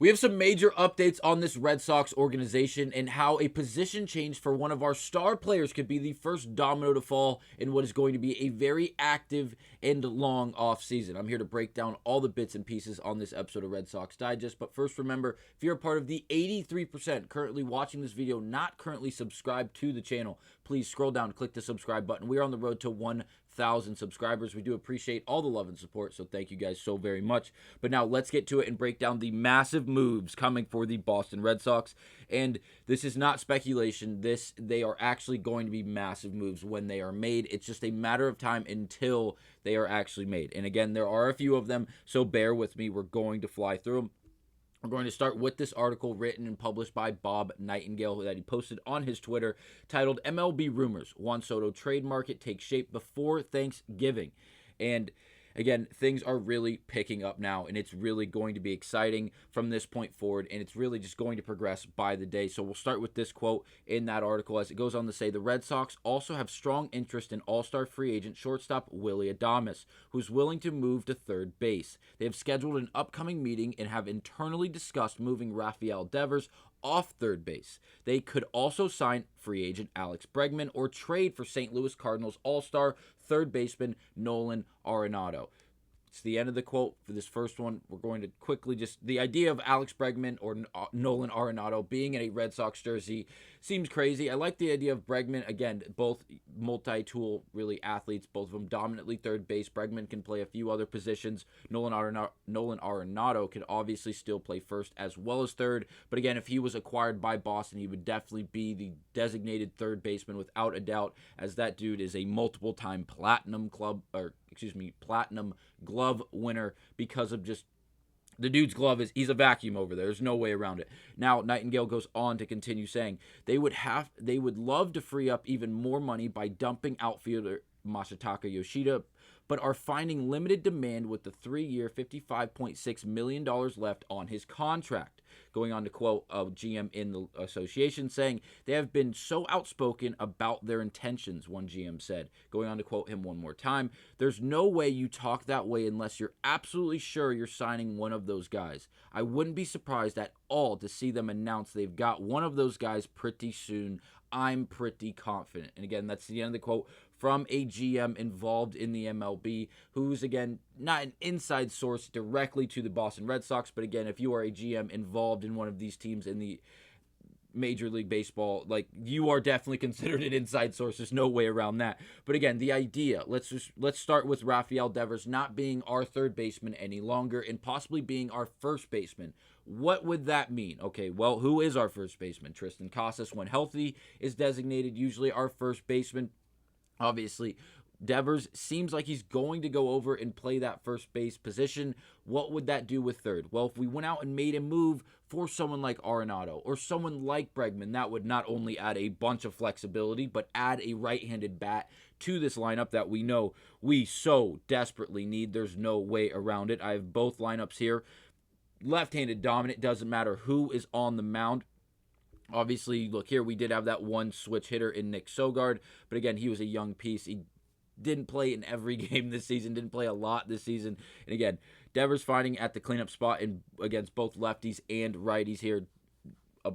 We have some major updates on this Red Sox organization and how a position change for one of our star players could be the first domino to fall in what is going to be a very active and long offseason. I'm here to break down all the bits and pieces on this episode of Red Sox Digest. But first, remember, if you're a part of the 83% currently watching this video, not currently subscribed to the channel, please scroll down, click the subscribe button. We are on the road to 1,000 subscribers. We do appreciate all the love and support, so thank you guys so very much. But now let's get to it and break down the massive moves coming for the Boston Red Sox. And this is not speculation. They are actually going to be massive moves when they are made. It's just a matter of time until they are actually made. And again, there are a few of them, so bear with me. We're going to fly through them. We're going to start with this article written and published by Bob Nightingale that he posted on his Twitter titled MLB Rumors, Juan Soto Trade Market Takes Shape Before Thanksgiving. And again, things are really picking up now, and it's really going to be exciting from this point forward, and it's really just going to progress by the day. So we'll start with this quote in that article as it goes on to say, the Red Sox also have strong interest in all-star free agent shortstop Willy Adames, who's willing to move to third base. They have scheduled an upcoming meeting and have internally discussed moving Rafael Devers off third base. They could also sign free agent Alex Bregman or trade for St. Louis Cardinals all-star third baseman Nolan Arenado. It's the end of the quote for this first one. We're going to quickly just, the idea of Alex Bregman or Nolan Arenado being in a Red Sox jersey seems crazy. I like the idea of Bregman. Again, both multi-tool, really athletes, both of them dominantly third base. Bregman can play a few other positions. Nolan Arenado can obviously still play first as well as third. But again, if he was acquired by Boston, he would definitely be the designated third baseman without a doubt, as that dude is a multiple-time platinum glove winner because of just the dude's glove he's a vacuum over there. There's no way around it. Now, Nightingale goes on to continue saying they would love to free up even more money by dumping outfielder Masataka Yoshida, but are finding limited demand with the 3-year, $55.6 million left on his contract. Going on to quote a GM in the association saying, they have been so outspoken about their intentions, one GM said. Going on to quote him one more time, there's no way you talk that way unless you're absolutely sure you're signing one of those guys. I wouldn't be surprised at all to see them announce they've got one of those guys pretty soon. I'm pretty confident. And again, that's the end of the quote from a GM involved in the MLB, who's, again, not an inside source directly to the Boston Red Sox, but again, if you are a GM involved in one of these teams in the Major League Baseball, like, you are definitely considered an inside source. There's no way around that. But again, the idea, let's start with Rafael Devers not being our third baseman any longer and possibly being our first baseman. What would that mean? Okay, well, who is our first baseman? Tristan Casas, when healthy, is designated usually our first baseman. Obviously, Devers seems like he's going to go over and play that first base position. What would that do with third? Well, if we went out and made a move for someone like Arenado or someone like Bregman, that would not only add a bunch of flexibility, but add a right-handed bat to this lineup that we know we so desperately need. There's no way around it. I have both lineups here. Left-handed dominant, doesn't matter who is on the mound. Obviously, look here, we did have that one switch hitter in Nick Sogard, but again, he was a young piece. He didn't play in every game this season, didn't play a lot this season. And again, Devers fighting at the cleanup spot against both lefties and righties here.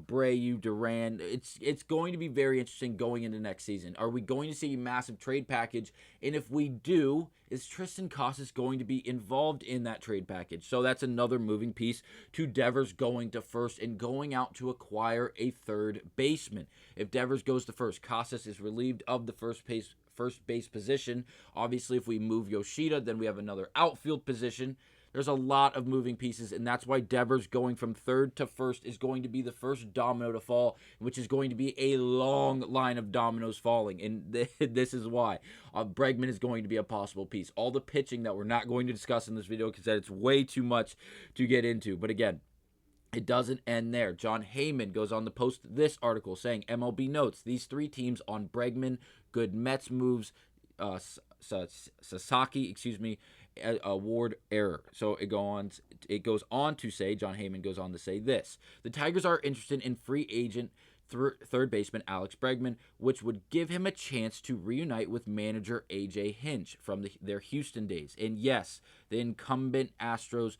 Brayan, Duran. It's going to be very interesting going into next season. Are we going to see a massive trade package? And if we do, is Tristan Casas going to be involved in that trade package? So that's another moving piece to Devers going to first and going out to acquire a third baseman. If Devers goes to first, Casas is relieved of the first base position. Obviously, if we move Yoshida, then we have another outfield position. There's a lot of moving pieces, and that's why Devers going from third to first is going to be the first domino to fall, which is going to be a long line of dominoes falling, and this is why. Bregman is going to be a possible piece. All the pitching that we're not going to discuss in this video because it's way too much to get into, but again, it doesn't end there. John Heyman goes on to post this article saying, MLB notes, these three teams on Bregman, good Mets moves, Sasaki, award error. So it goes on to say, John Heyman goes on to say this: the Tigers are interested in free agent third baseman Alex Bregman, which would give him a chance to reunite with manager A.J. Hinch from their Houston days. And yes, the incumbent Astros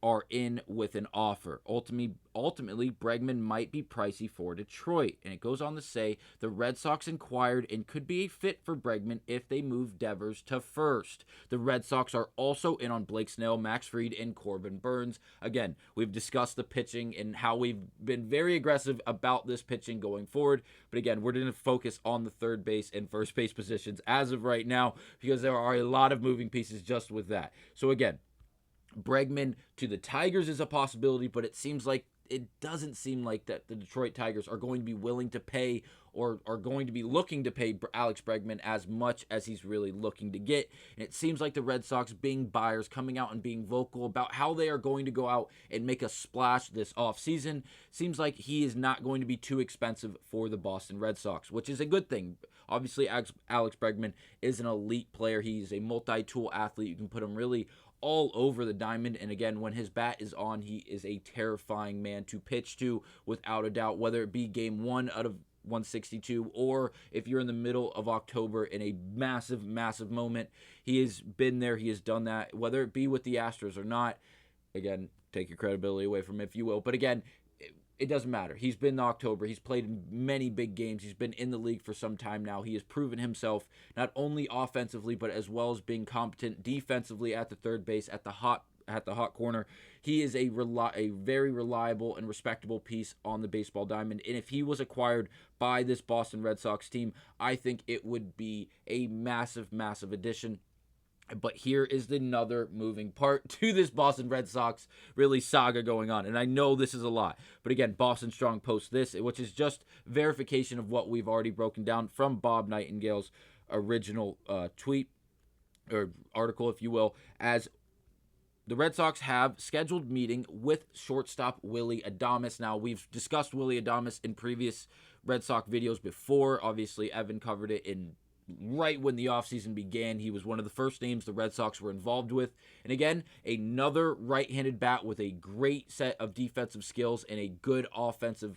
are in with an offer. Ultimately, Bregman might be pricey for Detroit. And it goes on to say the Red Sox inquired and could be a fit for Bregman if they move Devers to first. The Red Sox are also in on Blake Snell, Max Fried, and Corbin Burns. Again, we've discussed the pitching and how we've been very aggressive about this pitching going forward. But again, we're going to focus on the third base and first base positions as of right now because there are a lot of moving pieces just with that. So again, Bregman to the Tigers is a possibility, but it doesn't seem like that the Detroit Tigers are going to be willing to pay or are going to be looking to pay Alex Bregman as much as he's really looking to get. And it seems like the Red Sox, being buyers, coming out and being vocal about how they are going to go out and make a splash this offseason, seems like he is not going to be too expensive for the Boston Red Sox, which is a good thing. Obviously, Alex Bregman is an elite player. He's a multi-tool athlete. You can put him really all over the diamond, and again, when his bat is on, he is a terrifying man to pitch to without a doubt, whether it be game 1 out of 162 or if you're in the middle of October in a massive moment. He has been there, he has done that, whether it be with the Astros or not. Again, take your credibility away from him if you will, but again, it doesn't matter. He's been in October. He's played in many big games. He's been in the league for some time now. He has proven himself not only offensively, but as well as being competent defensively at the third base, at the hot corner. He is a very reliable and respectable piece on the baseball diamond. And if he was acquired by this Boston Red Sox team, I think it would be a massive addition. But here is another moving part to this Boston Red Sox really saga going on. And I know this is a lot. But again, Boston Strong posts this, which is just verification of what we've already broken down from Bob Nightingale's original tweet or article, if you will, as the Red Sox have scheduled meeting with shortstop Willy Adames. Now, we've discussed Willy Adames in previous Red Sox videos before. Obviously, Evan covered it in right when the offseason began. He was one of the first names the Red Sox were involved with. And again, another right-handed bat with a great set of defensive skills and a good offensive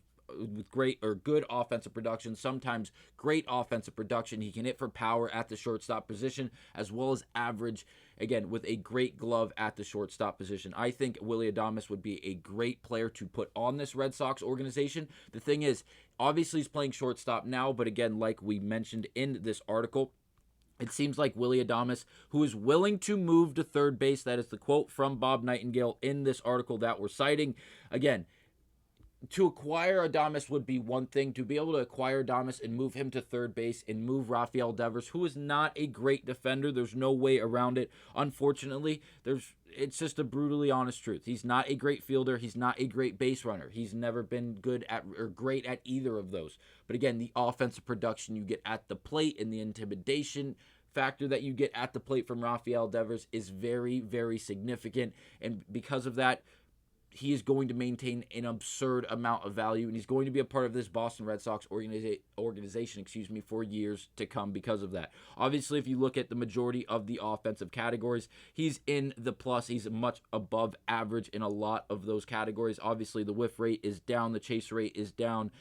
production, sometimes great offensive production. He can hit for power at the shortstop position as well as average, again, with a great glove at the shortstop position. I think Willy Adames would be a great player to put on this Red Sox organization. The thing is, obviously he's playing shortstop now, but again, like we mentioned in this article, it seems like Willy Adames, who is willing to move to third base, that is the quote from Bob Nightingale in this article that we're citing. Again, to acquire Adames would be one thing. To be able to acquire Adames and move him to third base and move Rafael Devers, who is not a great defender, there's no way around it. Unfortunately, it's just a brutally honest truth. He's not a great fielder. He's not a great base runner. He's never been good at or great at either of those. But again, the offensive production you get at the plate and the intimidation factor that you get at the plate from Rafael Devers is very significant. And because of that, he is going to maintain an absurd amount of value, and he's going to be a part of this Boston Red Sox organization, for years to come because of that. Obviously, if you look at the majority of the offensive categories, he's in the plus. He's much above average in a lot of those categories. Obviously, the whiff rate is down, the chase rate is down.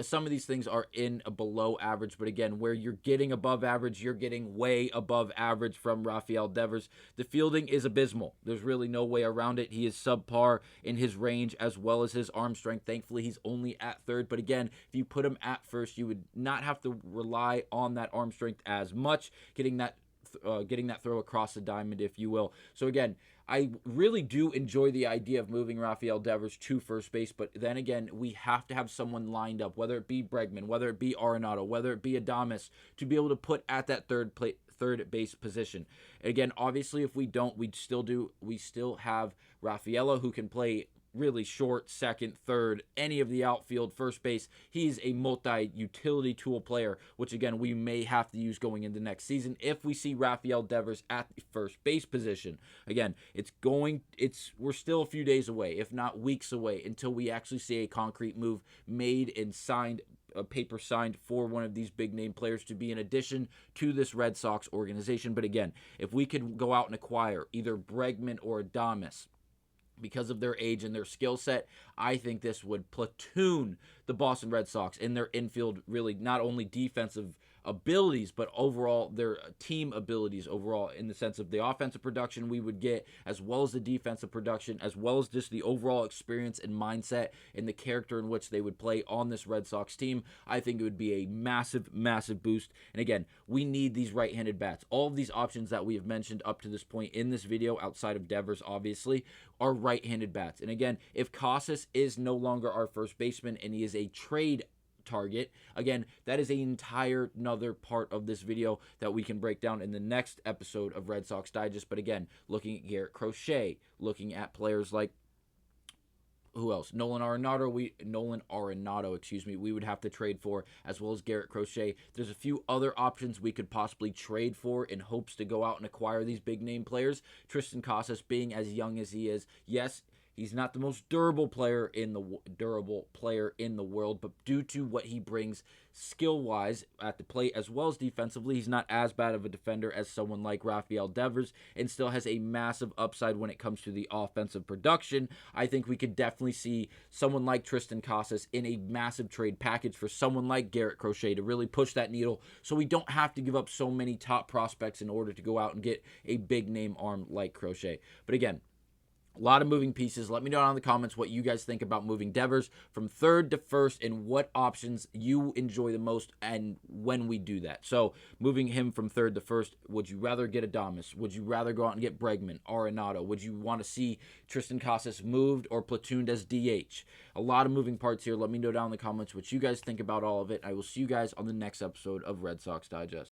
Some of these things are in a below average, but again, where you're getting above average, you're getting way above average from Rafael Devers. The fielding is abysmal. There's really no way around it. He is subpar in his range as well as his arm strength. Thankfully, he's only at third, but again, if you put him at first, you would not have to rely on that arm strength as much, getting that throw across the diamond, if you will. So again, I really do enjoy the idea of moving Rafael Devers to first base, but then again, we have to have someone lined up, whether it be Bregman, whether it be Arenado, whether it be Adames, to be able to put at that third base position. Again, obviously, if we don't, we still have Rafaela, who can play really short, second, third, any of the outfield, first base. He's a multi-utility tool player, which again, we may have to use going into next season if we see Rafael Devers at the first base position. Again, we're still a few days away, if not weeks away, until we actually see a concrete move made and signed, a paper signed for one of these big name players to be an addition to this Red Sox organization. But again, if we could go out and acquire either Bregman or Adames, because of their age and their skill set, I think this would platoon the Boston Red Sox in their infield, really not only defensive abilities, but overall their team abilities overall, in the sense of the offensive production we would get, as well as the defensive production, as well as just the overall experience and mindset and the character in which they would play on this Red Sox team. I think it would be a massive, massive boost. And again, we need these right-handed bats. All of these options that we have mentioned up to this point in this video, outside of Devers obviously, are right-handed bats. And again, if Casas is no longer our first baseman and he is a trade target, again, that is an entire another part of this video that we can break down in the next episode of Red Sox Digest. But again, looking at Garrett Crochet, looking at players like, who else? Nolan Arenado, we would have to trade for, as well as Garrett Crochet. There's a few other options we could possibly trade for in hopes to go out and acquire these big name players. Triston Casas, being as young as he is, yes, he's not the most durable player in the world, but due to what he brings skill-wise at the plate as well as defensively, he's not as bad of a defender as someone like Rafael Devers, and still has a massive upside when it comes to the offensive production. I think we could definitely see someone like Triston Casas in a massive trade package for someone like Garrett Crochet to really push that needle, so we don't have to give up so many top prospects in order to go out and get a big name arm like Crochet. But again, a lot of moving pieces. Let me know down in the comments what you guys think about moving Devers from third to first, and what options you enjoy the most and when we do that. So moving him from third to first, would you rather get Adames? Would you rather go out and get Bregman, Arenado? Would you want to see Triston Casas moved or platooned as DH? A lot of moving parts here. Let me know down in the comments what you guys think about all of it. I will see you guys on the next episode of Red Sox Digest.